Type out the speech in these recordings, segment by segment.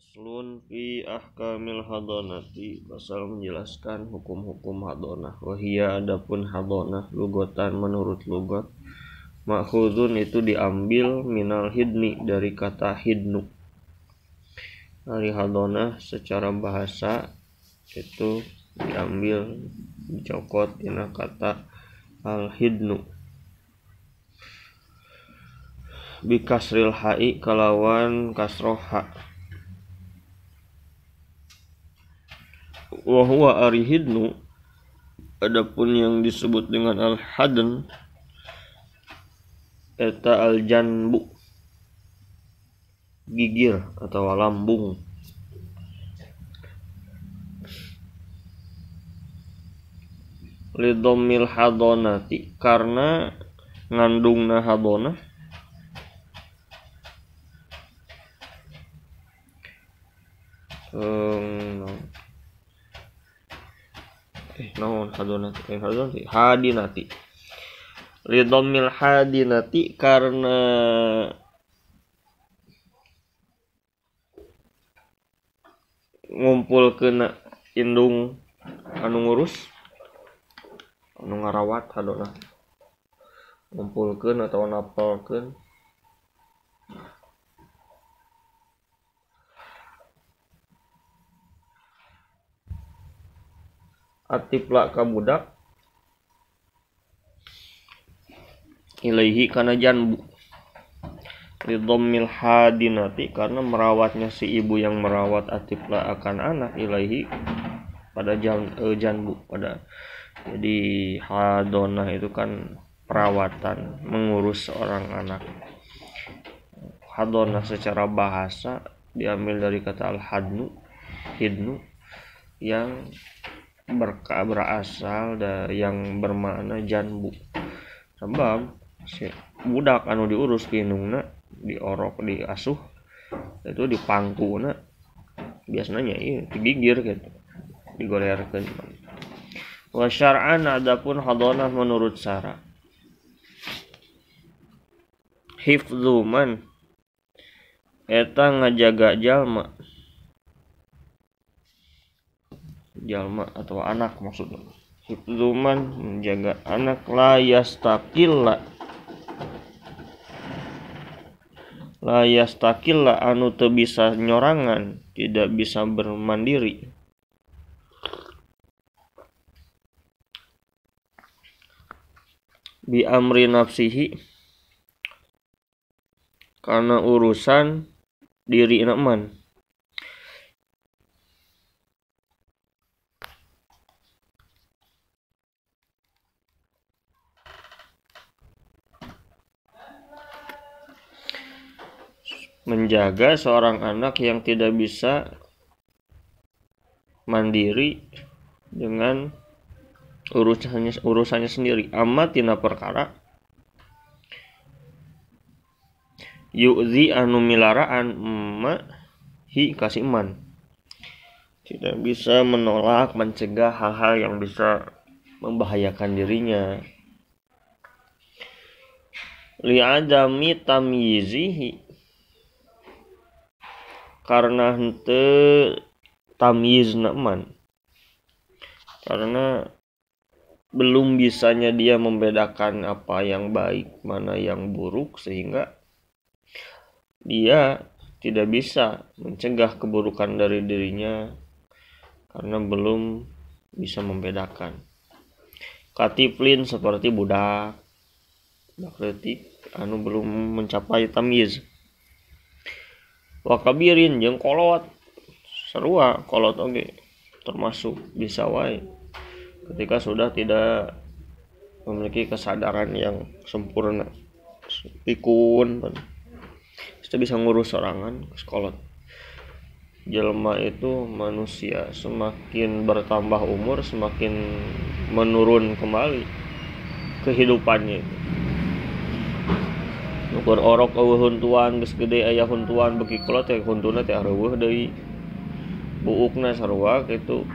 Faslun fi ahkamil hadonati, pasal menjelaskan hukum-hukum hadonah. Wahia adapun hadonah lugotan menurut lugot makhuzun itu diambil minal hidni dari kata hidnu. Dari hadonah secara bahasa itu diambil dicokot dina kata al hidnu. Bikasril ha'i kalawan kasroh ha. Wa huwa ari hidnu, adapun yang disebut dengan al hadn eta al janbu, gigir atau lambung. Lidomil hadonati, karena ngandungna hadonah hadinati. Lidomil hadinati, karena ngumpul kena indung anu ngurus, anu ngarawat hadonah, ngumpulkeun atau napalkeun. Atipla ka budak ilaihi kana janbu. Lidomil hadinati, karena merawatnya si ibu yang merawat atipla akan anak ilaihi pada janbu pada. Jadi hadonah itu kan perawatan, mengurus seorang anak. Hadonah secara bahasa diambil dari kata al hadnu, hidnu, yang berasal dari yang bermakna janbu. Sebab si budak anu diurus ke indungna, diorok, diasuh, itu dipangkuna biasanya ieu digigir gitu, digolerkeun. Wa syar'an, adapun hadonah menurut syara, hifdzu man eta ngajaga jalma atau anak maksudnya. Hifdzu man menjaga anak, la yastakilla anu teu bisa nyorangan, tidak bisa bermandiri. Bi amri nafsihi, karena urusan diri man. Menjaga seorang anak yang tidak bisa mandiri dengan urusannya sendiri. Amma tina perkara yu'zi anu milaraan ma hi kasih man, tidak bisa menolak, mencegah hal-hal yang bisa membahayakan dirinya. Li'adami tamyizihi, karena henteu tamyizna man, karena belum bisanya dia membedakan apa yang baik mana yang buruk, sehingga dia tidak bisa mencegah keburukan dari dirinya karena belum bisa membedakan. Katiflin, seperti budak leutik anu belum mencapai tamyiz. Wa kabirin, jeung kolot sarua, kolot oge termasuk bisa wae ketika sudah tidak memiliki kesadaran yang sempurna, pikun, sudah bisa ngurus sorangan, kolot. Jelma itu manusia semakin bertambah umur semakin menurun kembali kehidupannya itu. Nukur orok eueuh huntuan geus gede aya huntuan beki kolot teh huntuna teh areueuh deui. Buukna sarua kitu,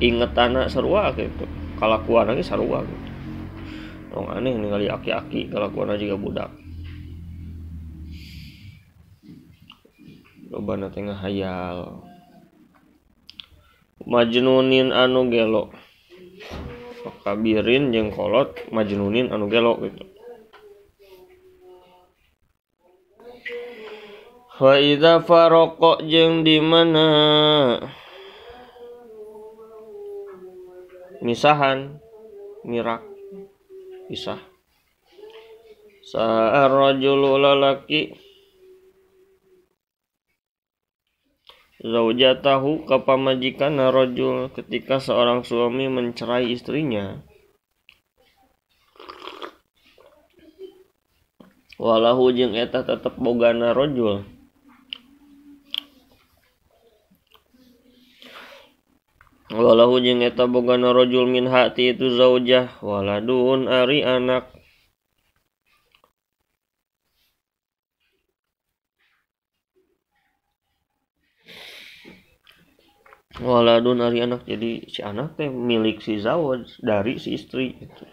ingetana sarua kitu, kalakuanna ge sarua kitu. Tong aneh ningali aki-aki kalakuanna juga budak. lobana teh ngahayal. Majnunin anu gelo, kabirin jeung kolot majnunin anu gelo gitu. Fa idza faraqo jeung di mana misahan mirak pisah sa rajulu lalaki zaujatahu ka pamajikanna rajul ketika seorang suami mencerai istrinya walahu jeung eta tetep bogana rajul walahu jeung eta bogana rajul min hati itu zaujah waladun ari anak waladun ari anak, jadi si anak teh milik si zawaj dari si istri gitu.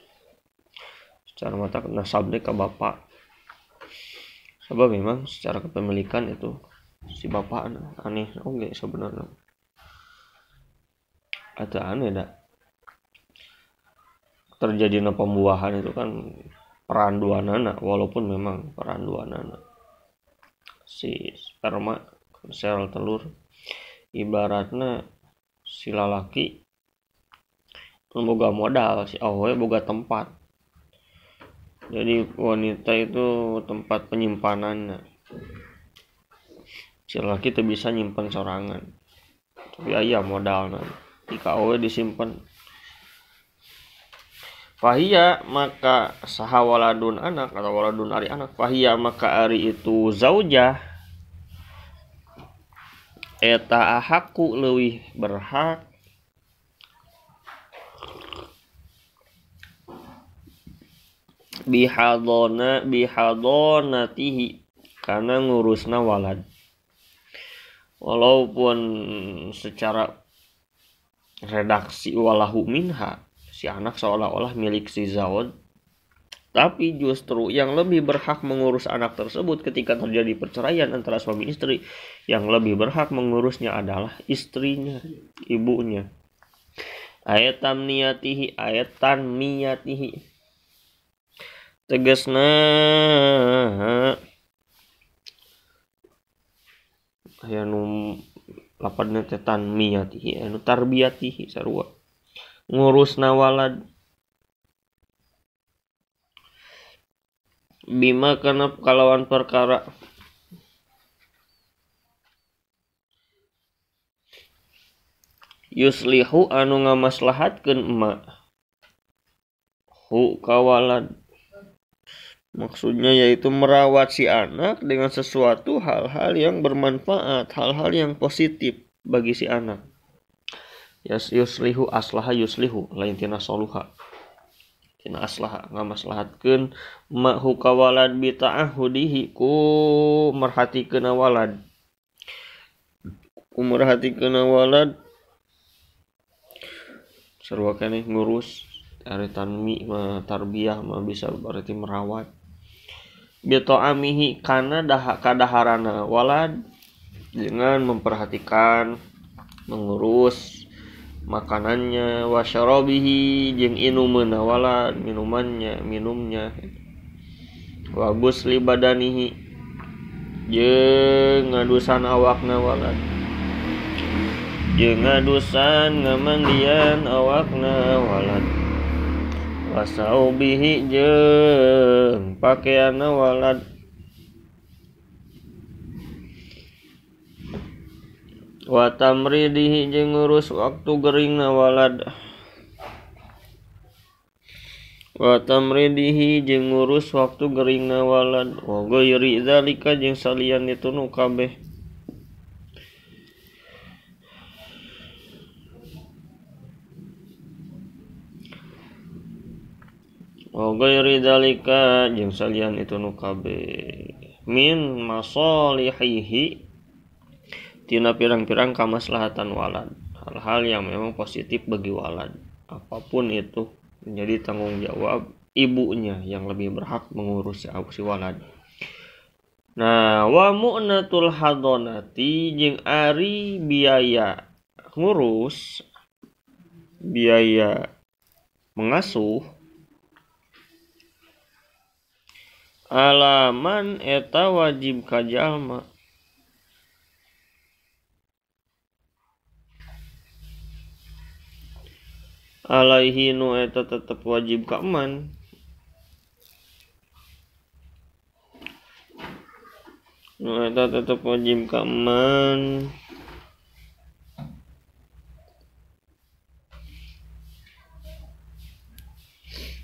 Secara mata nasabnya ke bapak, sebab memang secara kepemilikan itu si bapak aneh oke sebenarnya ada aneh dah terjadi pembuahan itu kan peran dua anak, walaupun memang peran dua anak si sperma sel telur ibaratnya si lalaki boga modal, si awe boga tempat. Jadi wanita itu tempat penyimpanannya. Si lalaki itu bisa nyimpan sorangan, tapi aya modalna di awe disimpan. Fahia maka saha waladun anak atau waladun ari anak, fahia maka ari itu zaujah eta ahaku leuwih berhak bihadonatihi karena ngurusna walad, walaupun secara redaksi walahu minha si anak seolah-olah milik si zawaj, tapi justru yang lebih berhak mengurus anak tersebut ketika terjadi perceraian antara suami istri, yang lebih berhak mengurusnya adalah istrinya, ibunya. Ayatan miyatihi tegasna aya nu lapadna teh tanmiyatihi anu tarbiyatihi sarua ngurusna walad bima kana kalawan perkara yuslihu anu ngamaslahatkeun emak hu kawalad, maksudnya yaitu merawat si anak dengan sesuatu hal-hal yang bermanfaat, hal-hal yang positif bagi si anak. Yuslihu aslaha yuslihu lain tina soluha tina aslaha ngamaslahatkeun ma hu kawalad bi ta'ahudihi ku merhatikeun walad sarua keneh ngurus ari tanmi tarbiyah mah bisa berarti merawat bi ta'amihi kana kadaharana walad dengan memperhatikan mengurus makanannya, wasyarabihi jeung inumeuna walad minumnya wa gusli badanihi jeung ngadusan awakna walad jeung ngadusan ngamandian awakna walad wasaubihi jeung pakaianna walad wa tamridihi jeung ngurus waktu geringna walad wa ghairi zalika jeung salian itu nu kabeh min masalihihi tina pirang-pirang kamaslahatan walad, hal-hal yang memang positif bagi walad, apapun itu menjadi tanggung jawab ibunya yang lebih berhak mengurus si walad. Nah, wa mu'natul hadonati jeung ari biaya ngurus, biaya mengasuh, alaman eta wajib ka jalma. Alaihi nu eta tetep wajib ka eman. Nu eta tetep wajib ka eman.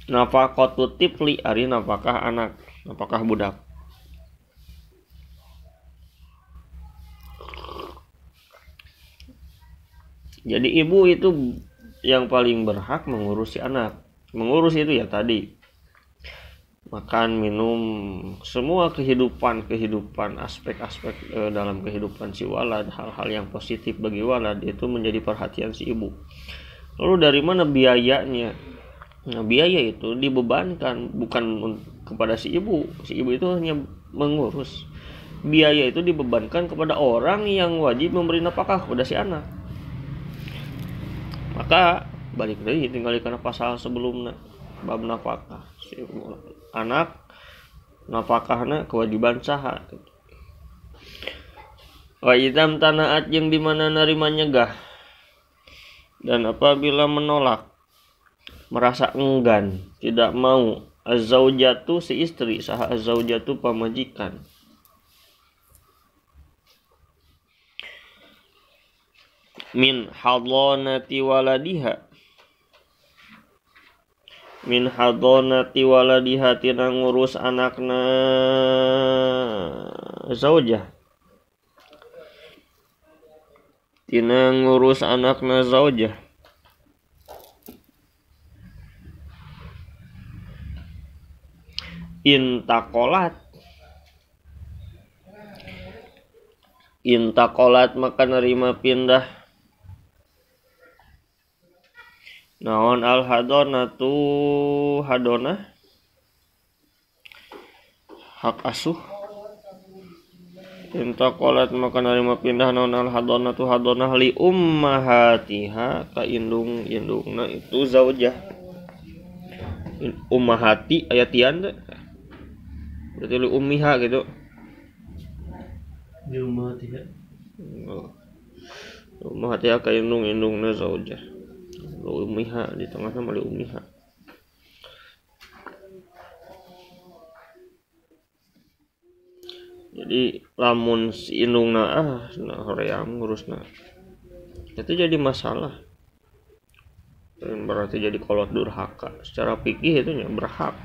Nafaqatu tifli ari nafkah anak, nafkah budak. Jadi ibu itu yang paling berhak mengurus si anak. Mengurus itu ya tadi makan, minum, semua kehidupan aspek-aspek dalam kehidupan si walad, hal-hal yang positif bagi walad itu menjadi perhatian si ibu. Lalu dari mana biayanya? Nah, biaya itu dibebankan bukan kepada si ibu itu hanya mengurus. Biaya itu dibebankan kepada orang yang wajib memberi nafkah kepada si anak. Maka balik lagi tinggal karena pasal sebelumnya bab nafkah si anak, nafkahna kewajiban saha. Wa idam tanaat yang dimana narima nyegah, dan apabila menolak, merasa enggan, tidak mau, az-zaujatu si istri, saha az-zaujatu pamajikan. Min hadonati waladiha, min hadonati waladiha tina ngurus anakna zaujah, tina ngurus anakna zaujah. Intakolat maka nerima pindah naon al hadonatu hadonah hak asuh. Intakolat maka nerima pindah naon al hadonatu hadonah li ummahatiha ka indungna itu zaujah. Ummahati ayatian teh berarti li ummiha gitu. Di ummahatiha. Ummahatiha ka indungna zaujah. Lu ummiha di tengahnya mali ummiha. Jadi lamun si indungna hoream ngurusna itu jadi masalah, dan berarti jadi kolot durhaka. Secara fikih itu berhak.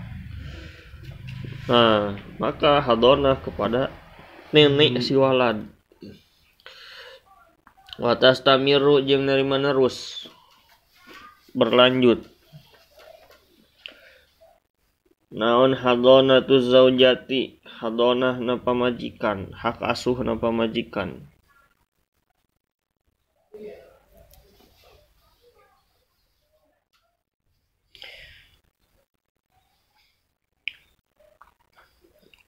Nah, maka hadonah kepada nenek si walad. Watas tamiru jeung nerima nerus berlanjut. Naon hadonatu zaujati, hadonah na pamajikan, hak asuh na pamajikan.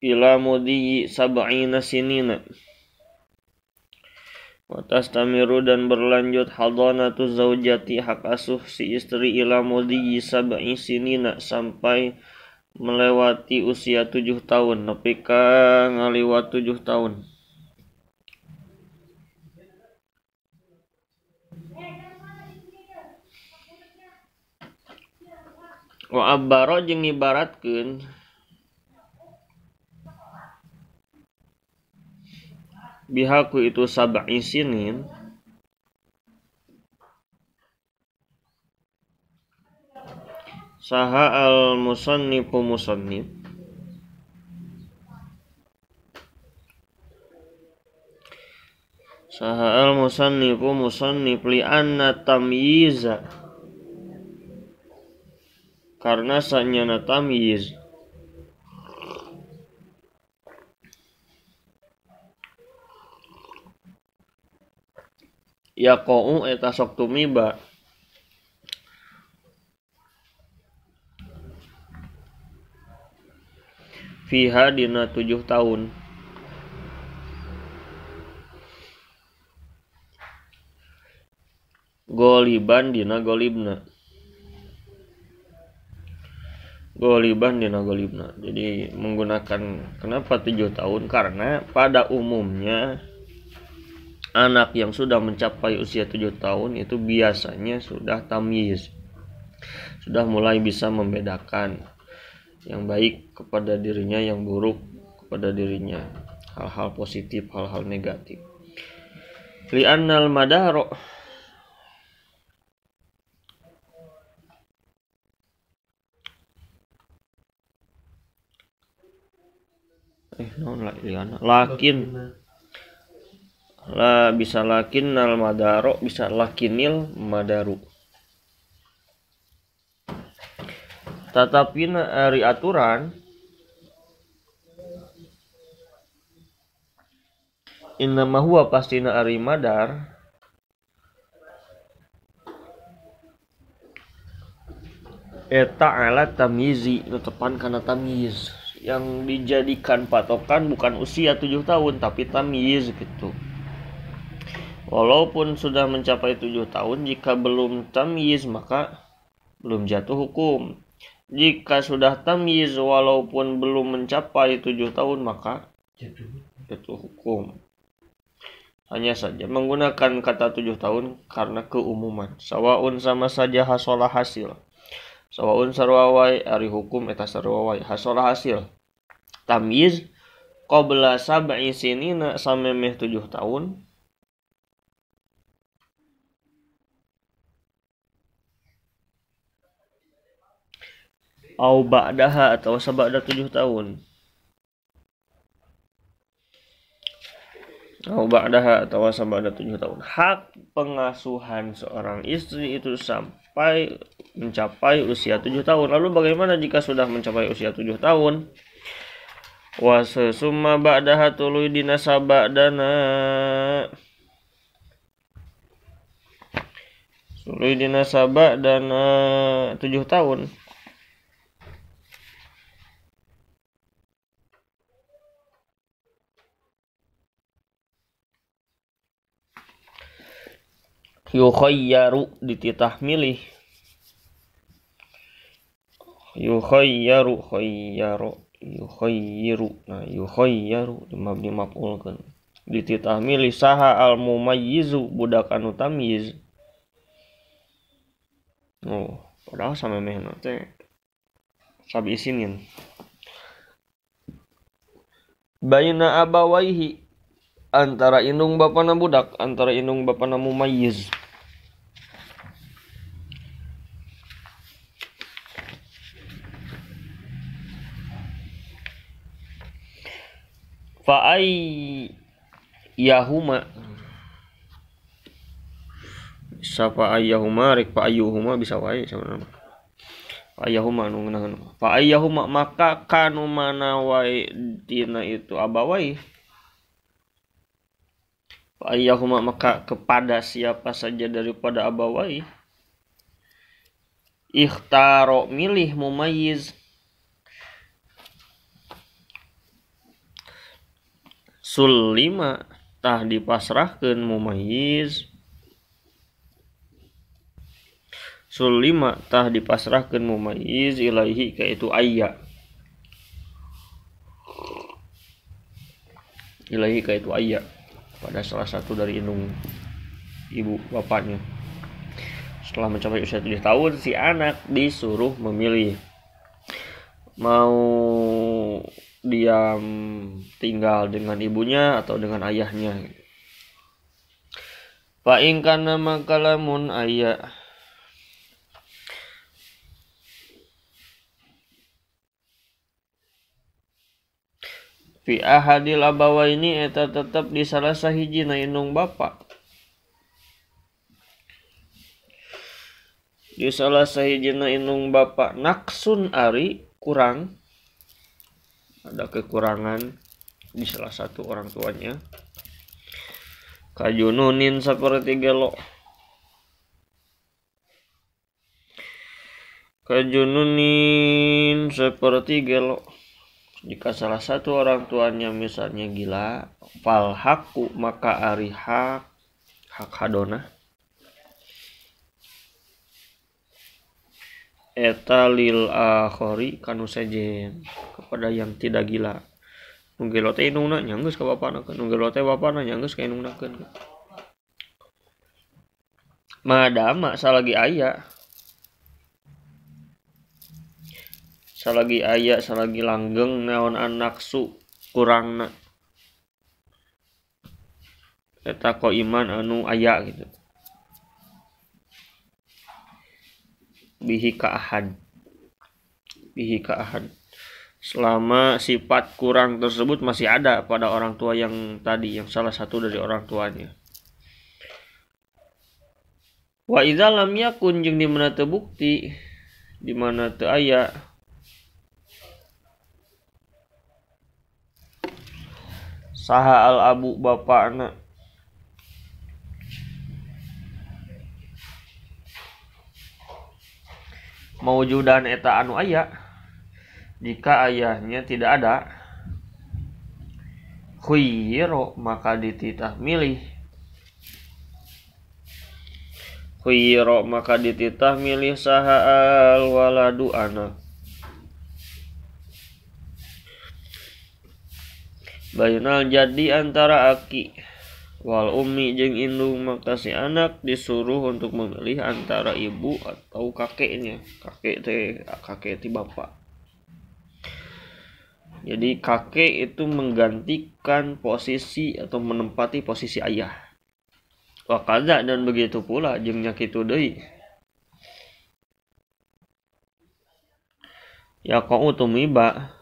Ila mudi sab'ina sinina. Watas tamiru dan berlanjut hadonatu zaujati, hak asuh si istri ila mudi sab'i sinina sampai melewati usia 7 tahun, nepi ka ngaliwat 7 tahun. Wa abbaro jeung ibaratkeun bihaku itu sab'i sinin saha al musannifu musannif musannif li anna tamyiza, karena sanyana tamyiz yaqa'u eta sok tumiba fiha dina 7 tahun. Goliban dina golibna. Goliban dina golibna. Jadi menggunakan kenapa 7 tahun? Karena pada umumnya anak yang sudah mencapai usia 7 tahun itu biasanya sudah tamyiz. Sudah mulai bisa membedakan yang baik kepada dirinya, yang buruk kepada dirinya, hal-hal positif, hal-hal negatif. Li'annal madaro lakin la bisa lakinnal madaro bisa lakinil madaru. Tetapi ari aturan innama huwa pastina ari madar eta ala tamyizi netepan kana tamyiz. Yang dijadikan patokan bukan usia 7 tahun tapi tamyiz gitu. Walaupun sudah mencapai 7 tahun, jika belum tamyiz maka belum jatuh hukum. Jika sudah tamyiz walaupun belum mencapai 7 tahun maka jatuh hukum. Hanya saja menggunakan kata 7 tahun karena keumuman. Sawaun sama saja hasolah hasil. Sawaun sarwawai ari hukum eta sarwawai hasolah hasil. Tamyiz qabla sab'i sinina samemeh 7 tahun. Au ba'daha atau sabada 7 tahun. Au ba'daha atau sabada 7 tahun. Hak pengasuhan seorang istri itu sampai mencapai usia 7 tahun. Lalu bagaimana jika sudah mencapai usia 7 tahun? Wa summa ba'daha tuluy dina sabadana. Tuluy dina sabadana 7 tahun. Yukhayyaru dititah milih. Yukhayyaru yukhayyiru. Nah, yukhayyaru mabni maf'ulkeun. Dititah milih saha al mumayyizu budak anu tamyiz. Oh, padahal samemehna teh sabi isinin. Baina abawaihi antara indung bapana budak, antara indung bapana mumayyiz. Fa'ay yahuma bisa fa'ayyahuma rek fa'ayyuhuma bisa wae sebenarnya. Fa'ayyahuma anu ngeunaheun. Fa'ayyahuma maka kanu mana wae dina itu abawai. Fa'ayyahuma maka kepada siapa saja daripada abawai. Ikhtaro milih mumayyiz. Sulima tah dipasrahkeun mumayyiz. Sulima tah dipasrahkeun mumayyiz ilaihi ka itu ayya. Ilaihi ka itu ayya pada salah satu dari indung ibu bapaknya. Setelah mencapai usia 7 tahun si anak disuruh memilih mau diam tinggal dengan ibunya atau dengan ayahnya. Fa in kana makalamun ayya fi ahadil abawaini eta tetap di salah sahijina indung bapa. Di salah sahijina indung bapa naksun ari kurang, ada kekurangan di salah satu orang tuanya. Kajununin seperti gelo. Kajununin seperti gelo. Jika salah satu orang tuanya misalnya gila, fal haku maka ari hak hadona. eta lil akhori kanu sejen kepada yang tidak gila. Nu gelo teh indungna nya geus ka bapana, nu gelo teh bapana nya geus ka indungnakeun. Madama salagi aya salagi langgeng naon nafsu kurangna eta ko iman anu aya gitu. Bihi ka ahad selama sifat kurang tersebut masih ada pada orang tua yang tadi, yang salah satu dari orang tuanya. Wa idza lam yakun jeung di mana teu bukti, di mana teu aya saha al abu bapana maujudan eta anu aya, jika ayahnya tidak ada, khuyiro maka dititah milih, saha al waladu anak, bainal jadi antara aki wal ummi jeung indung, maka si anak disuruh untuk memilih antara ibu atau kakeknya. Kakek ti bapak. Jadi kakek itu menggantikan posisi atau menempati posisi ayah. Wa kadza dan begitu pula jeung nya kitu deui. Ya qau tumiba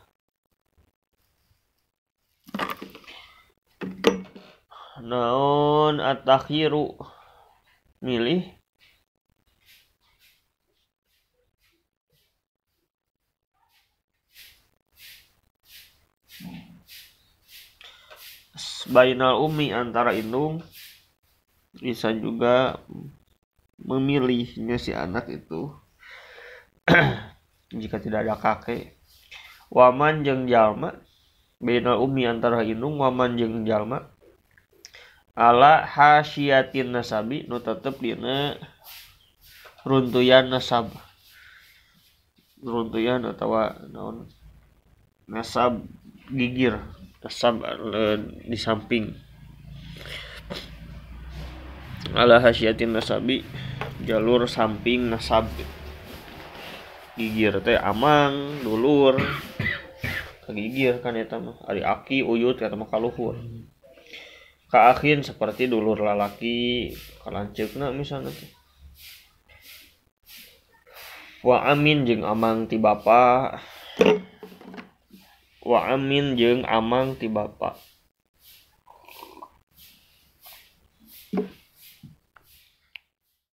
naon at-takhiru milih bainal ummi antara indung, bisa juga memilihnya si anak itu jika tidak ada kakek. Waman jeung jalma bainal ummi antara indung, waman jeung jalma ala hasyiatin nasabi nu tetep dina runtuyan nasab, runtuyan atawa naon nasab gigir, nasab di samping. Ala hasyiatin nasabi jalur samping nasab, gigir teh amang dulur kagigir kan eta mah, ari aki uyut eta mah kaluhur. Kaakhin seperti dulur lalaki kalanceukna misalna teh. Wa amin jeung amang ti bapa, wa amin jeung amang ti bapa.